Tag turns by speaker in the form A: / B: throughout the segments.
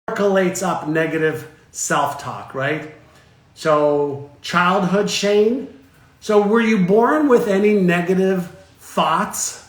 A: Circulates up negative self-talk, right? So childhood Shane. So were you born with any negative thoughts?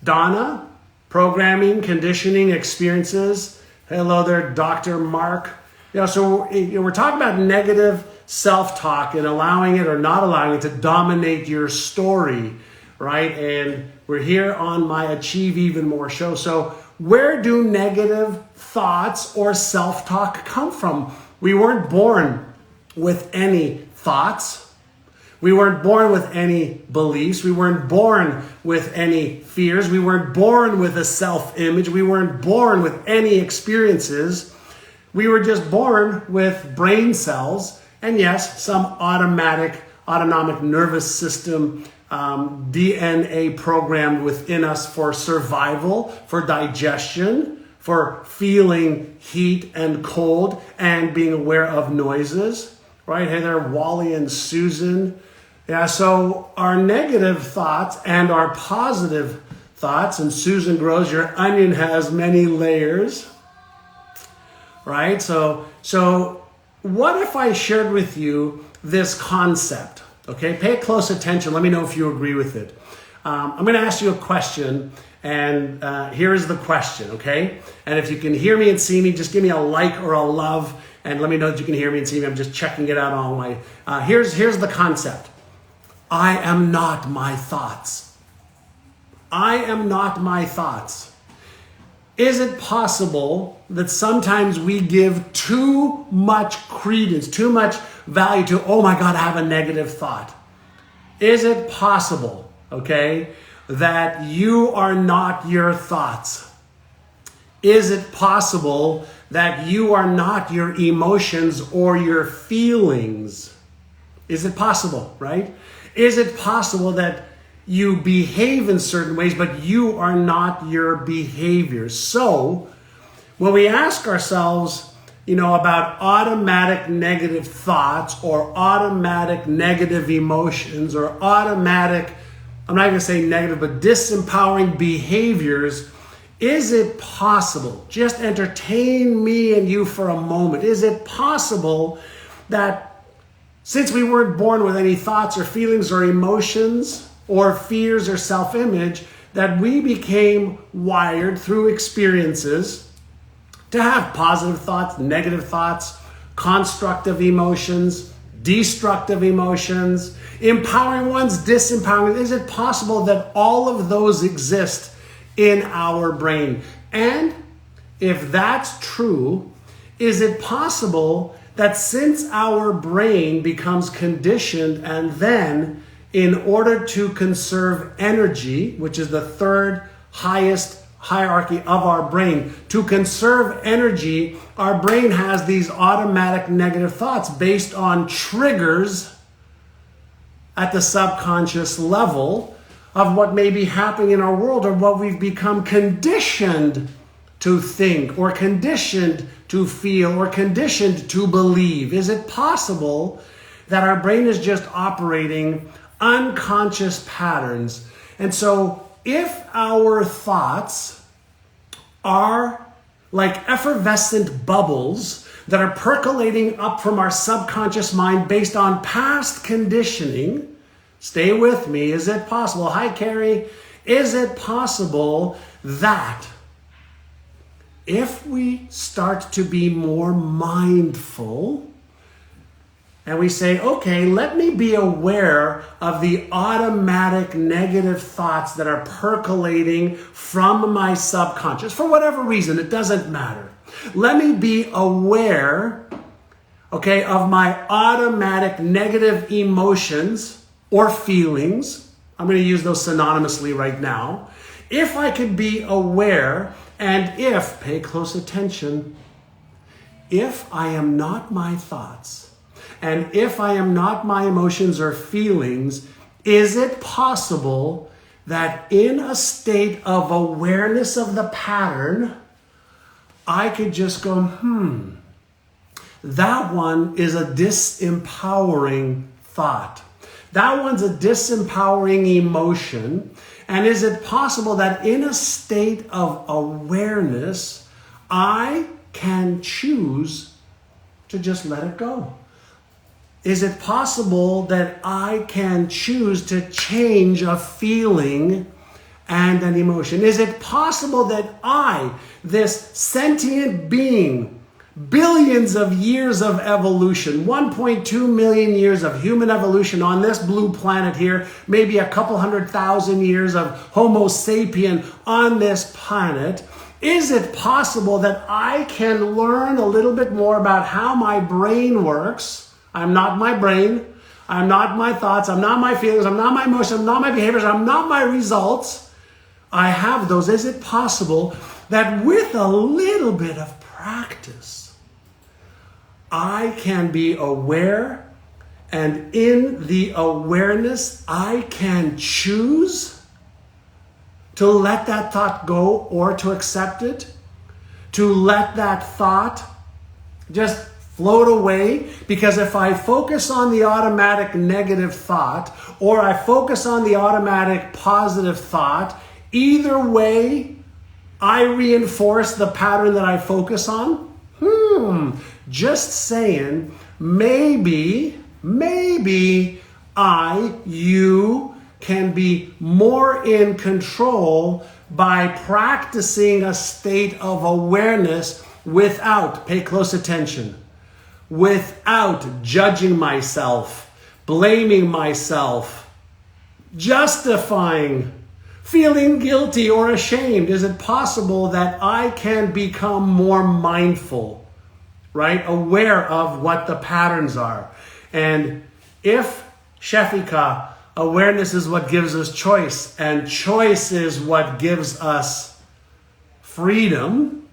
A: Donna, programming, conditioning, experiences. Hello there, Dr. Mark. So we're talking about negative self-talk and allowing it or not allowing it to dominate your story, right? And we're here on my Achieve Even More show. So where do negative thoughts or self-talk come from? We weren't born with any thoughts. We weren't born with any beliefs. We weren't born with any fears. We weren't born with a self-image. We weren't born with any experiences. We were just born with brain cells and yes, some autonomic nervous system DNA programmed within us for survival, for digestion, for feeling heat and cold and being aware of noises, right? Hey there, Wally and Susan. Yeah, so our negative thoughts and our positive thoughts, and Susan grows, your onion has many layers, right? So what if I shared with you this concept? Okay, pay close attention. Let me know if you agree with it. I'm going to ask you a question, and here is the question, okay? And if you can hear me and see me, just give me a like or a love, and let me know that you can hear me and see me. I'm just checking it out on my... Here's the concept. I am not my thoughts. I am not my thoughts. Is it possible that sometimes we give too much credence, too much value to, oh my God, I have a negative thought? Is it possible, okay, that you are not your thoughts? Is it possible that you are not your emotions or your feelings? Is it possible, right? Is it possible that you behave in certain ways, but you are not your behaviors? So when we ask ourselves, about automatic negative thoughts or automatic negative emotions or automatic, I'm not going to say negative, but disempowering behaviors, is it possible, just entertain me and you for a moment, is it possible that since we weren't born with any thoughts or feelings or emotions or fears or self-image, that we became wired through experiences to have positive thoughts, negative thoughts, constructive emotions, destructive emotions, empowering ones, disempowering? Is it possible that all of those exist in our brain? And if that's true, is it possible that since our brain becomes conditioned and then in order to conserve energy, which is the third highest hierarchy of our brain, to conserve energy, our brain has these automatic negative thoughts based on triggers at the subconscious level of what may be happening in our world or what we've become conditioned to think or conditioned to feel or conditioned to believe. Is it possible that our brain is just operating unconscious patterns? And so if our thoughts are like effervescent bubbles that are percolating up from our subconscious mind based on past conditioning, stay with me, is it possible? Hi, Carrie. Is it possible that if we start to be more mindful and we say, okay, let me be aware of the automatic negative thoughts that are percolating from my subconscious, for whatever reason, it doesn't matter. Let me be aware, okay, of my automatic negative emotions or feelings. I'm going to use those synonymously right now. If I could be aware, and if, pay close attention, if I am not my thoughts, and if I am not my emotions or feelings, is it possible that in a state of awareness of the pattern, I could just go, that one is a disempowering thought. That one's a disempowering emotion. And is it possible that in a state of awareness, I can choose to just let it go? Is it possible that I can choose to change a feeling and an emotion? Is it possible that I, this sentient being, billions of years of evolution, 1.2 million years of human evolution on this blue planet here, maybe a couple 100,000 years of Homo sapien on this planet, is it possible that I can learn a little bit more about how my brain works? I'm not my brain. I'm not my thoughts. I'm not my feelings. I'm not my emotions. I'm not my behaviors. I'm not my results. I have those. Is it possible that with a little bit of practice, I can be aware, and in the awareness, I can choose to let that thought go or to accept it, to let that thought just float away? Because if I focus on the automatic negative thought or I focus on the automatic positive thought, either way, I reinforce the pattern that I focus on. Just saying, maybe you can be more in control by practicing a state of awareness without, pay close attention, without judging myself, blaming myself, justifying, feeling guilty or ashamed. Is it possible that I can become more mindful, right? Aware of what the patterns are. And if, Shefika, awareness is what gives us choice, and choice is what gives us freedom,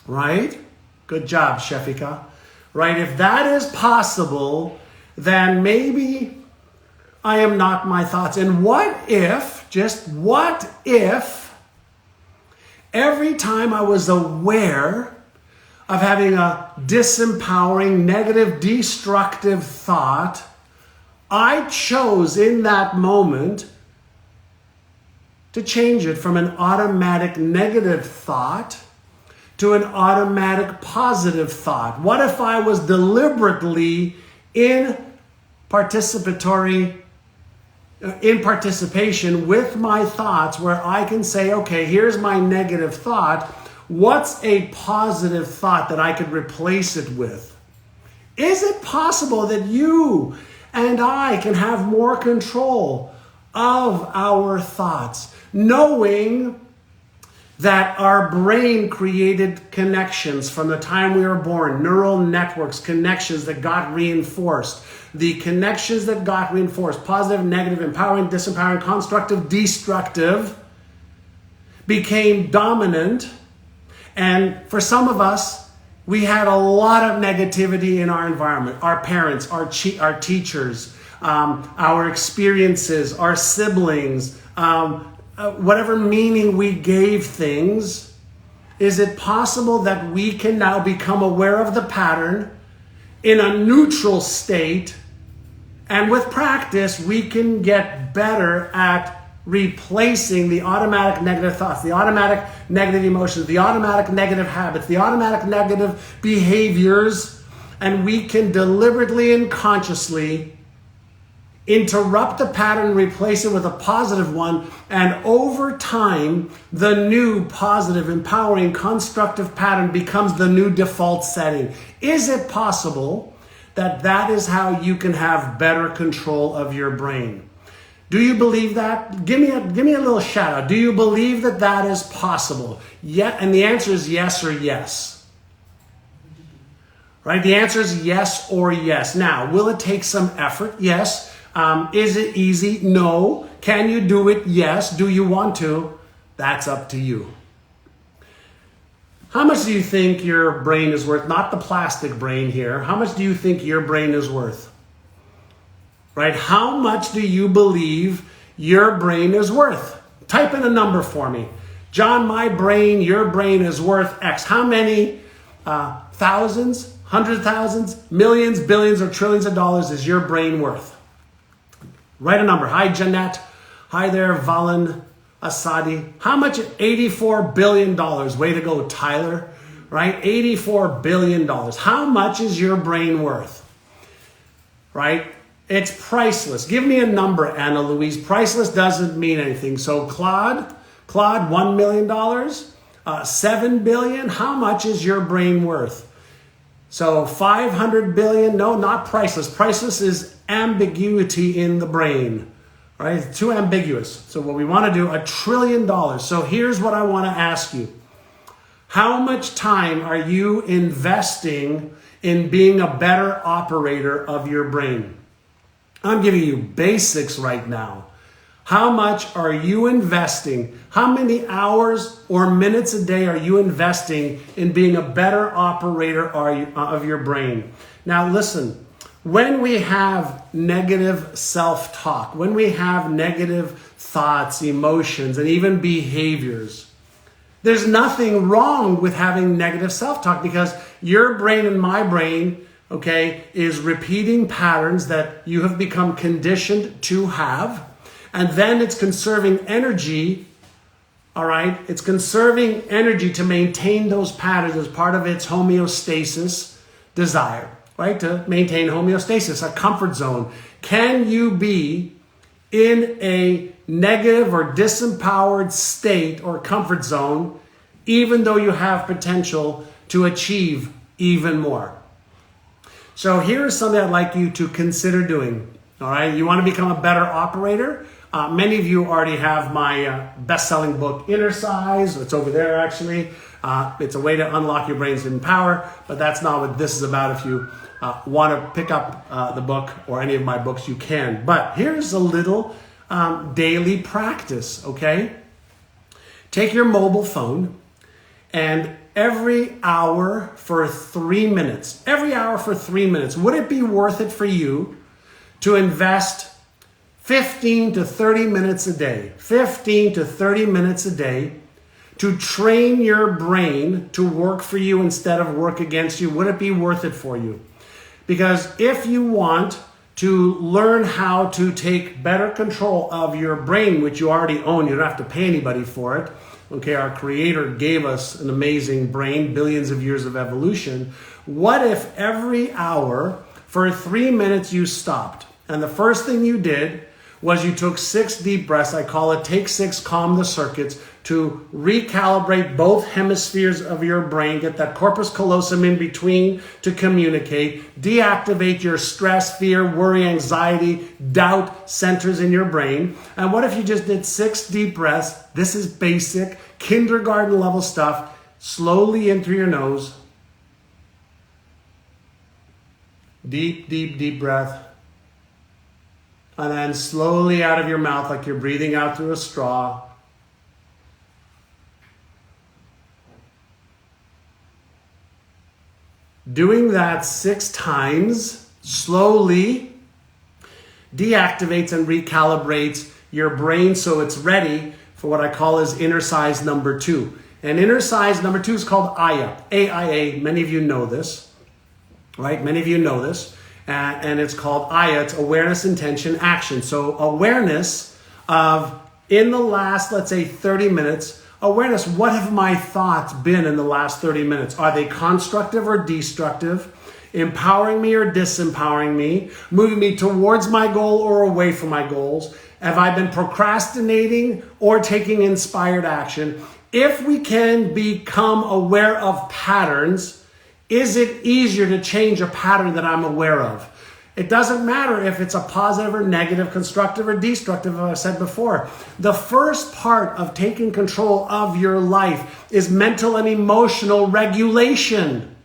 A: right? Good job, Shefika. Right? If that is possible, then maybe I am not my thoughts. And what if, just what if, every time I was aware of having a disempowering, negative, destructive thought, I chose in that moment to change it from an automatic negative thought to an automatic positive thought? What if I was deliberately in participation with my thoughts, where I can say, okay, here's my negative thought. What's a positive thought that I could replace it with? Is it possible that you and I can have more control of our thoughts, knowing that our brain created connections from the time we were born, neural networks, connections that got reinforced. The connections that got reinforced, positive, negative, empowering, disempowering, constructive, destructive, became dominant. And for some of us, we had a lot of negativity in our environment. Our parents, our teachers, our experiences, our siblings, whatever meaning we gave things. Is it possible that we can now become aware of the pattern in a neutral state, and with practice we can get better at replacing the automatic negative thoughts, the automatic negative emotions, the automatic negative habits, the automatic negative behaviors, and we can deliberately and consciously interrupt the pattern, replace it with a positive one, and over time, the new positive, empowering, constructive pattern becomes the new default setting. Is it possible that that is how you can have better control of your brain? Do you believe that? Give me a little shout out. Do you believe that that is possible? Yeah, and the answer is yes or yes. Right? The answer is yes or yes. Now, will it take some effort? Yes. Is it easy? No. Can you do it? Yes. Do you want to? That's up to you. How much do you think your brain is worth? Not the plastic brain here. How much do you think your brain is worth? Right? How much do you believe your brain is worth? Type in a number for me. John, my brain, your brain is worth X. How many thousands, hundreds of thousands, millions, billions, or trillions of dollars is your brain worth? Write a number. Hi, Jeanette. Hi there, Valen Asadi. How much? $84 billion. Way to go, Tyler. right? $84 billion. How much is your brain worth? Right? It's priceless. Give me a number, Anna Louise. Priceless doesn't mean anything. So Claude, $1 million, 7 billion. How much is your brain worth? So 500 billion. No, not priceless. Priceless is ambiguity in the brain, right? It's too ambiguous. So what we want to do, $1 trillion. So here's what I want to ask you. How much time are you investing in being a better operator of your brain? I'm giving you basics right now. How much are you investing? How many hours or minutes a day are you investing in being a better operator of your brain? Now listen, when we have negative self-talk, when we have negative thoughts, emotions, and even behaviors, there's nothing wrong with having negative self-talk because your brain and my brain, okay, is repeating patterns that you have become conditioned to have. And then it's conserving energy, all right? It's conserving energy to maintain those patterns as part of its homeostasis desire, right? To maintain homeostasis, a comfort zone. Can you be in a negative or disempowered state or comfort zone, even though you have potential to achieve even more? So here's something I'd like you to consider doing, all right? You want to become a better operator? Many of you already have my best-selling book, Inner Size. It's over there, actually. It's a way to unlock your brain's hidden power, but that's not what this is about. If you want to pick up the book or any of my books, you can. But here's a little daily practice, okay? Take your mobile phone and every hour for 3 minutes, would it be worth it for you to invest 15 to 30 minutes a day, 15 to 30 minutes a day to train your brain to work for you instead of work against you? Would it be worth it for you? Because if you want to learn how to take better control of your brain, which you already own, you don't have to pay anybody for it. Okay, our creator gave us an amazing brain, billions of years of evolution. What if every hour for 3 minutes you stopped? And the first thing you did was you took 6 deep breaths. I call it take 6, calm the circuits, to recalibrate both hemispheres of your brain, get that corpus callosum in between to communicate, deactivate your stress, fear, worry, anxiety, doubt centers in your brain. And what if you just did 6 deep breaths? This is basic, kindergarten level stuff. Slowly in through your nose. Deep, deep, deep breath. And then slowly out of your mouth like you're breathing out through a straw. Doing that 6 times slowly deactivates and recalibrates your brain so it's ready for what I call as inner size number 2. And inner size number 2 is called AIA. A-I-A. Many of you know this, right? Many of you know this. And it's called AIA. It's awareness, intention, action. So awareness of, in the last, let's say 30 minutes, awareness, what have my thoughts been in the last 30 minutes? Are they constructive or destructive? Empowering me or disempowering me? Moving me towards my goal or away from my goals? Have I been procrastinating or taking inspired action? If we can become aware of patterns, is it easier to change a pattern that I'm aware of? It doesn't matter if it's a positive or negative, constructive or destructive, as I said before. The first part of taking control of your life is mental and emotional regulation.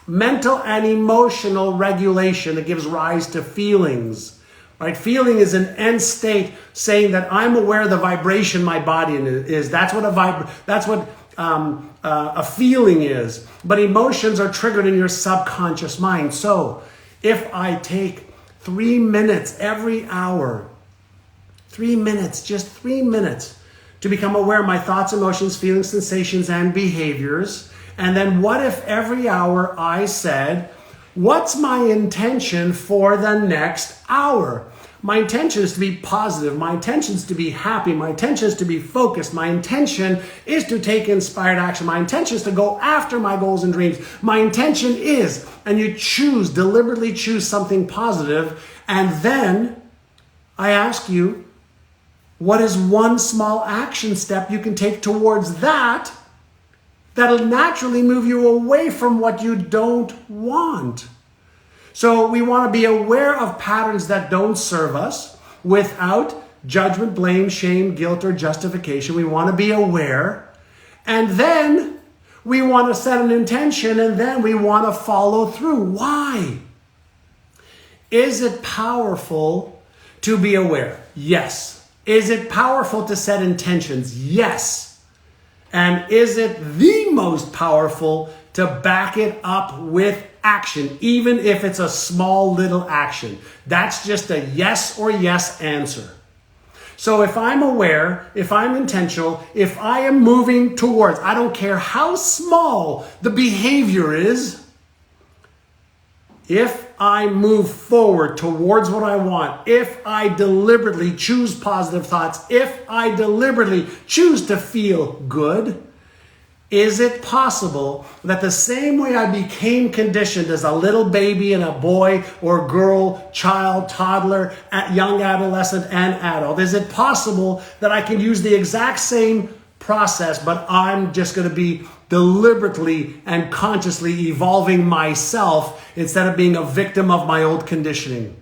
A: Mental and emotional regulation that gives rise to feelings. Right? Feeling is an end state saying that I'm aware of the vibration my body is. That's what a feeling is. But emotions are triggered in your subconscious mind. So if I take 3 minutes every hour, 3 minutes, just 3 minutes to become aware of my thoughts, emotions, feelings, sensations, and behaviors. And then what if every hour I said, what's my intention for the next hour? My intention is to be positive. My intention is to be happy. My intention is to be focused. My intention is to take inspired action. My intention is to go after my goals and dreams. My intention is, and you choose, deliberately choose something positive, and then I ask you, what is one small action step you can take towards that that'll naturally move you away from what you don't want? So we want to be aware of patterns that don't serve us without judgment, blame, shame, guilt, or justification. We want to be aware. And then we want to set an intention, and then we want to follow through. Why? Is it powerful to be aware? Yes. Is it powerful to set intentions? Yes. And is it the most powerful to back it up with action, even if it's a small little action? That's just a yes or yes answer. So if I'm aware, if I'm intentional, if I am moving towards, I don't care how small the behavior is, if I move forward towards what I want, if I deliberately choose positive thoughts, if I deliberately choose to feel good, is it possible that the same way I became conditioned as a little baby and a boy or girl, child, toddler, young adolescent, and adult, is it possible that I can use the exact same process, but I'm just going to be deliberately and consciously evolving myself instead of being a victim of my old conditioning?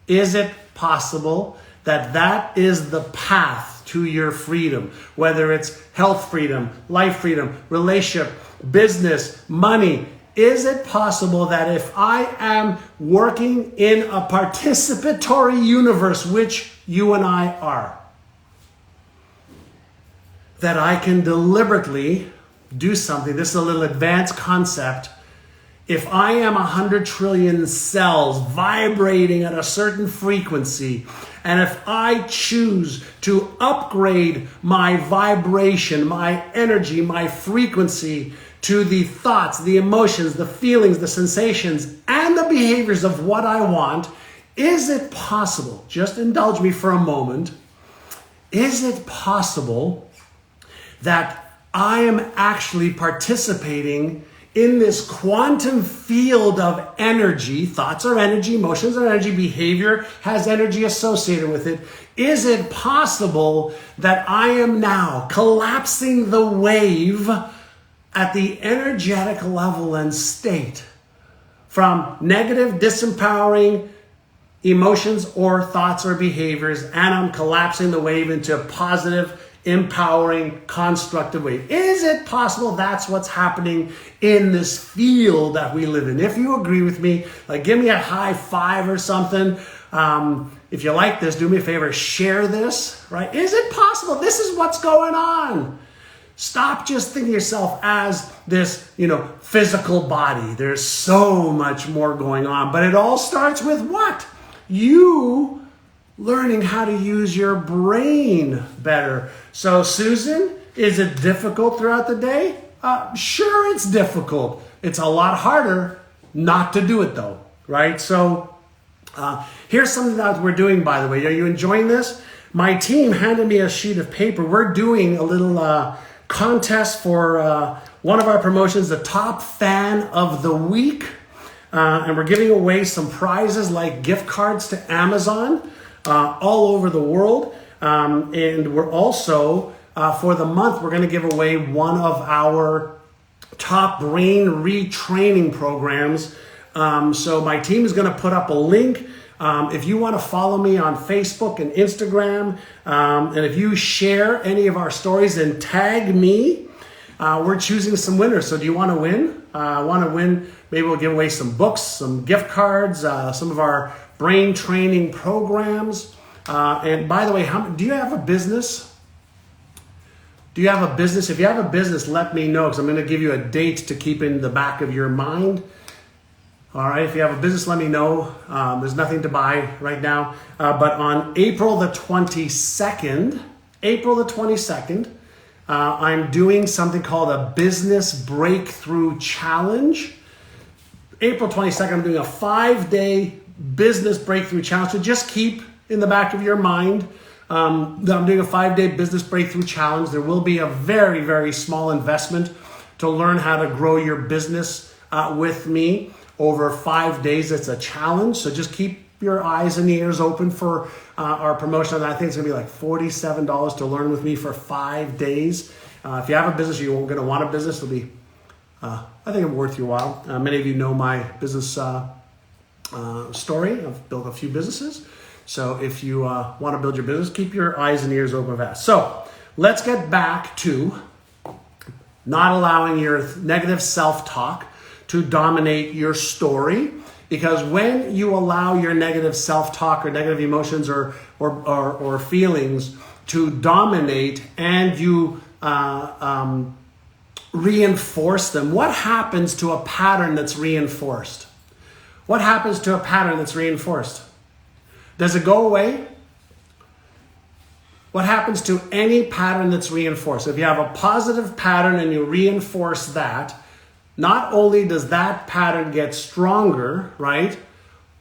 A: Is it possible that that is the path to your freedom, whether it's health freedom, life freedom, relationship, business, money? Is it possible that if I am working in a participatory universe, which you and I are, that I can deliberately do something? This is a little advanced concept. If I am 100 trillion cells vibrating at a certain frequency, and if I choose to upgrade my vibration, my energy, my frequency to the thoughts, the emotions, the feelings, the sensations, and the behaviors of what I want, is it possible, just indulge me for a moment, is it possible that I am actually participating in this quantum field of energy? Thoughts are energy, emotions are energy, behavior has energy associated with it. Is it possible that I am now collapsing the wave at the energetic level and state from negative, disempowering emotions or thoughts or behaviors, and I'm collapsing the wave into a positive, empowering, constructive way? Is it possible that's what's happening in this field that we live in? If you agree with me, like, give me a high five or something. If you like this, do me a favor, share this, right? Is it possible this is what's going on? Stop just thinking of yourself as this, physical body. There's so much more going on, but it all starts with what? You learning how to use your brain better. So, Susan, is it difficult throughout the day? Sure, it's difficult. It's a lot harder not to do it, though, right? So, here's something that we're doing, by the way. Are you enjoying this? My team handed me a sheet of paper. We're doing a little contest for one of our promotions, the Top Fan of the Week. And we're giving away some prizes like gift cards to Amazon all over the world. And we're also, for the month, we're going to give away one of our top brain retraining programs. So my team is going to put up a link. If you want to follow me on Facebook and Instagram, and if you share any of our stories and tag me, we're choosing some winners. So do you want to win? Maybe we'll give away some books, some gift cards, some of our brain training programs. And by the way, do you have a business? Do you have a business? If you have a business, let me know, because I'm going to give you a date to keep in the back of your mind. All right, if you have a business, let me know. There's nothing to buy right now. But on April the 22nd, I'm doing something called a Business Breakthrough Challenge. April 22nd, I'm doing a 5-day business breakthrough challenge to just keep in the back of your mind that I'm doing a 5-day business breakthrough challenge. There will be a very, very small investment to learn how to grow your business with me over 5 days. It's a challenge, so just keep your eyes and ears open for our promotion. I think it's gonna be like $47 to learn with me for 5 days. If you have a business, you're gonna want a business, it'll be, I think it's worth your while. Many of you know my business story. I've built a few businesses. So if you want to build your business, keep your eyes and ears open fast. So let's get back to not allowing your negative self-talk to dominate your story. Because when you allow your negative self-talk or negative emotions or feelings to dominate and you reinforce them, what happens to a pattern that's reinforced? What happens to a pattern that's reinforced? Does it go away? What happens to any pattern that's reinforced? If you have a positive pattern and you reinforce that, not only does that pattern get stronger, right?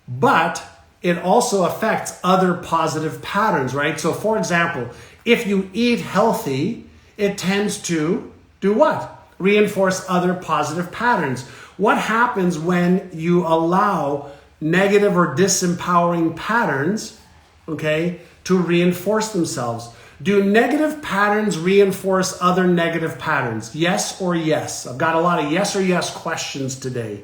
A: But it also affects other positive patterns, right? So for example, if you eat healthy, it tends to do what? Reinforce other positive patterns. What happens when you allow negative or disempowering patterns, okay, to reinforce themselves? Do negative patterns reinforce other negative patterns? Yes or yes? I've got a lot of yes or yes questions today,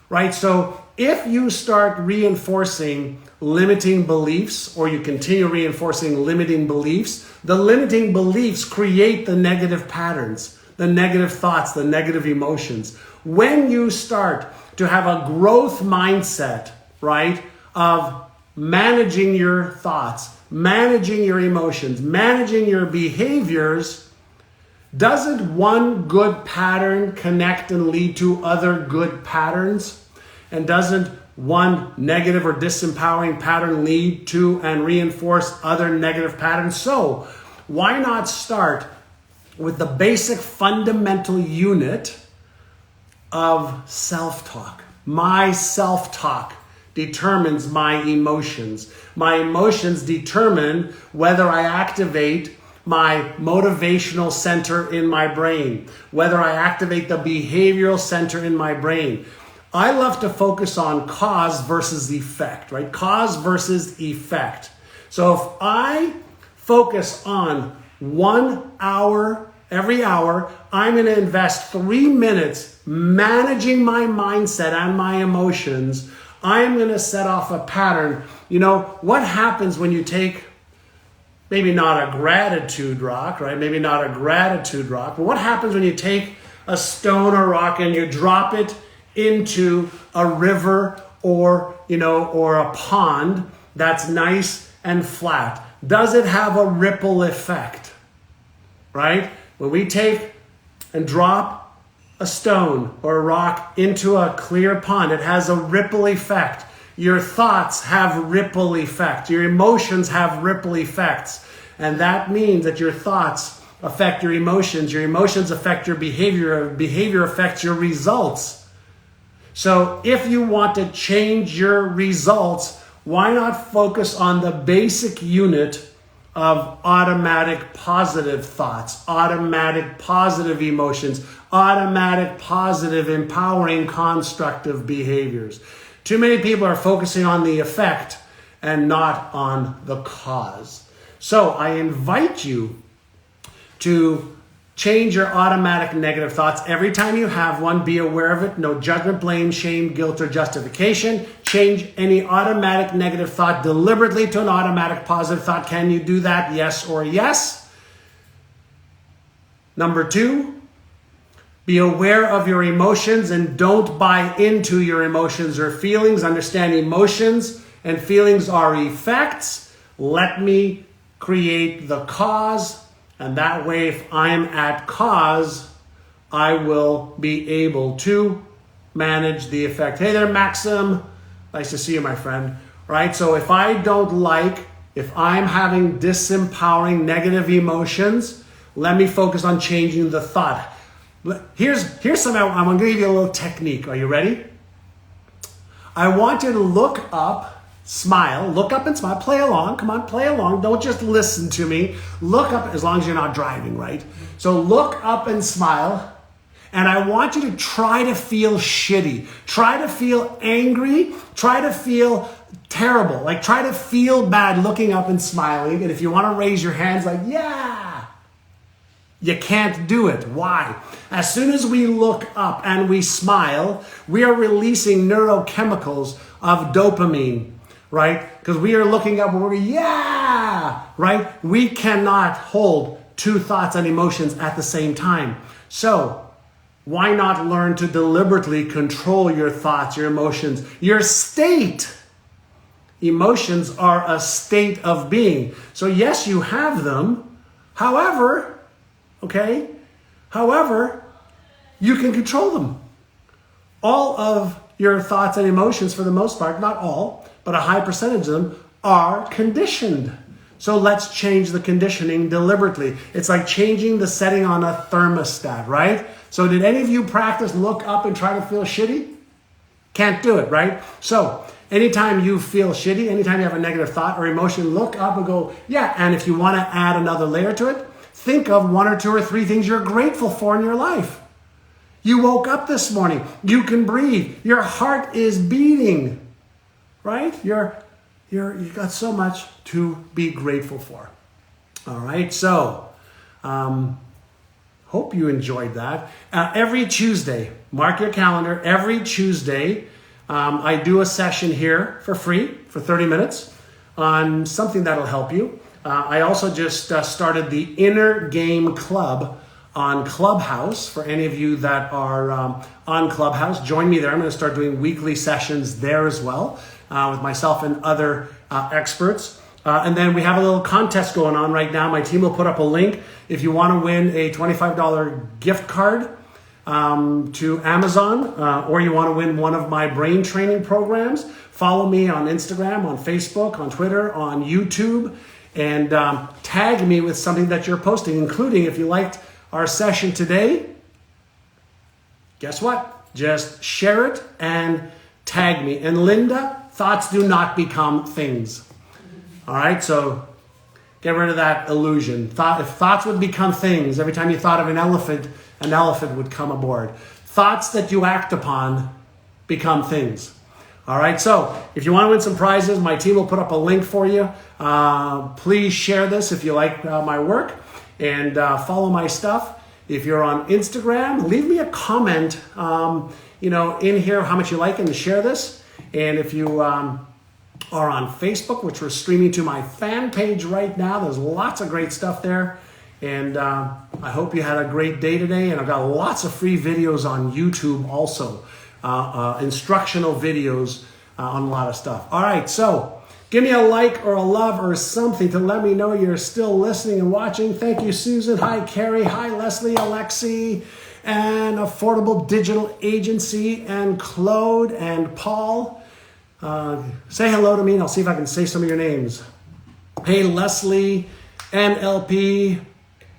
A: right? So if you start reinforcing limiting beliefs or you continue reinforcing limiting beliefs, the limiting beliefs create the negative patterns, the negative thoughts, the negative emotions. When you start to have a growth mindset, right, of managing your thoughts, managing your emotions, managing your behaviors, doesn't one good pattern connect and lead to other good patterns? And doesn't one negative or disempowering pattern lead to and reinforce other negative patterns? So why not start with the basic fundamental unit of self-talk? My self-talk determines my emotions. My emotions determine whether I activate my motivational center in my brain, whether I activate the behavioral center in my brain. I love to focus on cause versus effect, right? Cause versus effect. So if I focus on 1 hour, every hour, I'm going to invest 3 minutes managing my mindset and my emotions. I'm going to set off a pattern. You know, what happens when you take, maybe not a gratitude rock, right? Maybe not a gratitude rock, but what happens when you take a stone or rock and you drop it into a river or, or a pond that's nice and flat? Does it have a ripple effect, right? When we take and drop a stone or a rock into a clear pond, it has a ripple effect. Your thoughts have ripple effect. Your emotions have ripple effects. And that means that your thoughts affect your emotions affect your behavior affects your results. So if you want to change your results, why not focus on the basic unit of automatic positive thoughts, automatic positive emotions, automatic positive empowering constructive behaviors? Too many people are focusing on the effect and not on the cause. So I invite you to change your automatic negative thoughts. Every time you have one, be aware of it. No judgment, blame, shame, guilt, or justification. Change any automatic negative thought deliberately to an automatic positive thought. Can you do that? Yes or yes? Number 2, be aware of your emotions and don't buy into your emotions or feelings. Understand emotions and feelings are effects. Let me create the cause. And that way, if I'm at cause, I will be able to manage the effect. Hey there, Maxim. Nice to see you, my friend. Right? So if I'm having disempowering negative emotions, let me focus on changing the thought. Here's something. I'm going to give you a little technique. Are you ready? I want you to look up smile, look up and smile, play along, come on, play along. Don't just listen to me. Look up, as long as you're not driving, right? So look up and smile. And I want you to try to feel shitty. Try to feel angry. Try to feel terrible. Like try to feel bad looking up and smiling. And if you want to raise your hands like, yeah, you can't do it. Why? As soon as we look up and we smile, we are releasing neurochemicals of dopamine, right? Because we are looking up and we're, yeah, right? We cannot hold two thoughts and emotions at the same time. So, why not learn to deliberately control your thoughts, your emotions, your state? Emotions are a state of being. So yes, you have them. However, okay? However, you can control them. All of your thoughts and emotions, for the most part, not all, but a high percentage of them are conditioned. So let's change the conditioning deliberately. It's like changing the setting on a thermostat, right? So did any of you practice look up and try to feel shitty? Can't do it, right? So anytime you feel shitty, anytime you have a negative thought or emotion, look up and go, yeah. And if you want to add another layer to it, think of 1 or 2 or 3 things you're grateful for in your life. You woke up this morning. You can breathe. Your heart is beating, right? You got so much to be grateful for. All right, so hope you enjoyed that. Every Tuesday, mark your calendar, every Tuesday, I do a session here for free for 30 minutes on something that'll help you. I also just started the Inner Game Club on Clubhouse. For any of you that are on Clubhouse, join me there. I'm going to start doing weekly sessions there as well with myself and other experts. And then we have a little contest going on right now. My team will put up a link. If you want to win a $25 gift card to Amazon, or you want to win one of my brain training programs, follow me on Instagram, on Facebook, on Twitter, on YouTube, and tag me with something that you're posting, including if you liked our session today, guess what? Just share it and tag me. And Linda, thoughts do not become things. All right, so get rid of that illusion. If thoughts would become things, every time you thought of an elephant would come aboard. Thoughts that you act upon become things. All right, so if you want to win some prizes, my team will put up a link for you. Please share this if you like my work, and follow my stuff. If you're on Instagram, leave me a comment, in here how much you like and share this. And if you are on Facebook, which we're streaming to my fan page right now, there's lots of great stuff there. And I hope you had a great day today. And I've got lots of free videos on YouTube also, instructional videos on a lot of stuff. All right, so give me a like or a love or something to let me know you're still listening and watching. Thank you, Susan. Hi, Carrie. Hi, Leslie, Alexi, and Affordable Digital Agency, and Claude and Paul. Say hello to me and I'll see if I can say some of your names. Hey, Leslie, NLP,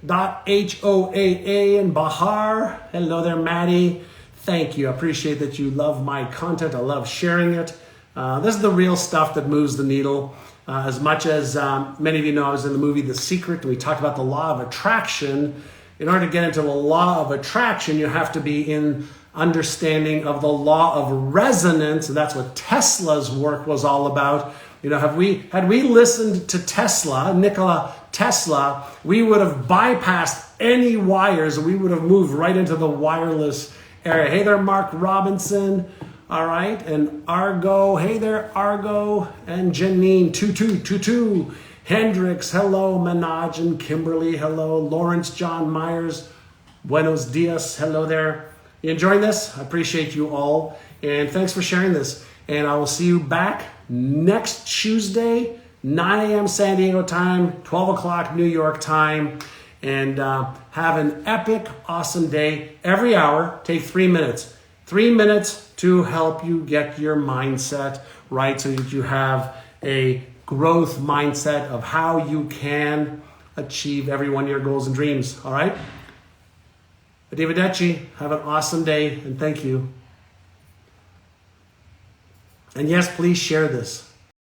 A: .HOAA, and Bahar. Hello there, Maddie. Thank you. I appreciate that you love my content. I love sharing it. This is the real stuff that moves the needle. As much as many of you know, I was in the movie The Secret. We talked about the law of attraction. In order to get into the law of attraction, you have to be in understanding of the law of resonance. And that's what Tesla's work was all about. Had we listened to Tesla, Nikola Tesla, we would have bypassed any wires. We would have moved right into the wireless area. Hey there, Mark Robinson. All right. And Argo. Hey there, Argo. And Janine, 2222. Hendrix, hello. Manaj and Kimberly, hello. Lawrence John Myers, buenos dias. Hello there. You enjoying this? I appreciate you all. And thanks for sharing this. And I will see you back next Tuesday, 9 a.m. San Diego time, 12 o'clock New York time. And have an epic, awesome day. Every hour, take 3 minutes. 3 minutes to help you get your mindset right so that you have a growth mindset of how you can achieve every one of your goals and dreams. All right? Arrivederci. Have an awesome day, and thank you. And yes, please share this.